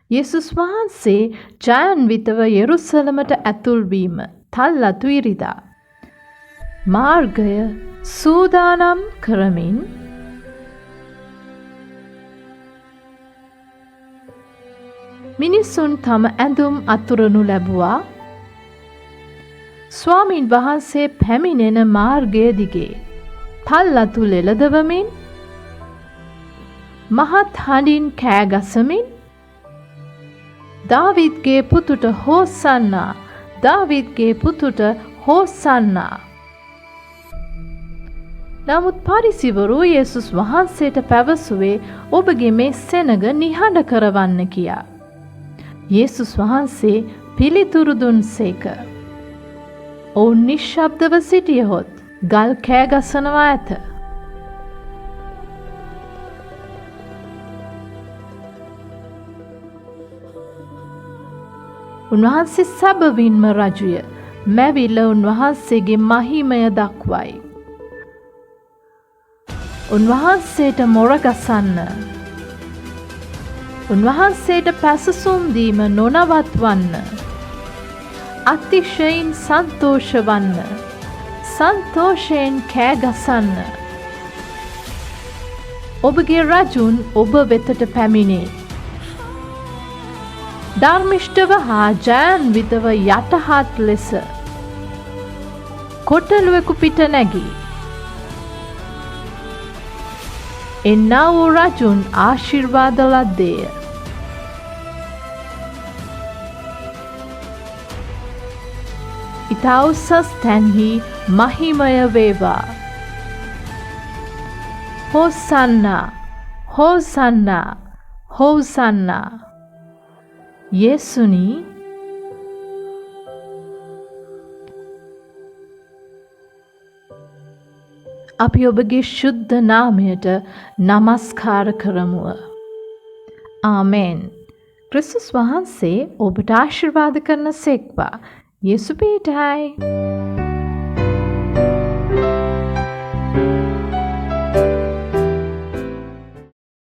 යේසුස් වහන්සේ ජයන්විතව යෙරුසලමට ඇතුල් වීම තල්ලතු ඉරිදා මාර්ගය සූදානම් කරමින් මිනිසුන් තම ඇඳුම් අතුරනු ලැබුවා. ස්වාමින් වහන්සේ පැමිණෙන මාර්ගය දිගේ තල්ලතු ලෙලදවමින් මහත් හඬින් කෑගසමින් දාවිද්ගේ පුතුට හෝසන්නා, දාවිද්ගේ පුතුට හෝසන්නා. නමුත් පාරිසිවරු යේසුස් වහන්සේට පැවසුවේ ඔබගේ මේ සෙනග නිහඬ කරවන්න කියා. යේසුස් වහන්සේ පිළිතුරු දුන්සේක. ඔවුන් නිශ්ශබ්දව සිටියහොත් ගල් කෑගසනවා ඇත. උන්වහන්සේ සැබවින්ම රජුය. මැවිල උන්වහන්සේගේ මහිමය දක්වයි. උන්වහන්සේට මොරගසන්න. උන්වහන්සේට පැසසුම් දීම නොනවත්වන්න. අතිශයින් සන්තෝෂ වන්න. සන්තෝෂයෙන් කෑගසන්න. ඔබගේ රජුන් ඔබ වෙතට පැමිණේ. ධර්මිෂ්ඨව හා ජයන්විතව යටහත් ලෙස කොටලුවෙකු පිට නැගී එන්නා වූ රජුන් ආශිර්වාද ලද්දේය. ඉතා උසස් තැන්හි මහිමය වේවා. හෝසන්නා, හෝසන්නා, හෝසන්නා. යේසුනි, අපි ඔබගේ ශුද්ධ නාමයට නමස්කාර කරමුව. ආමෙන්. ක්‍රිස්තුස් වහන්සේ ඔබට ආශිර්වාද කරන සේක්වා. යේසු පීඨයි.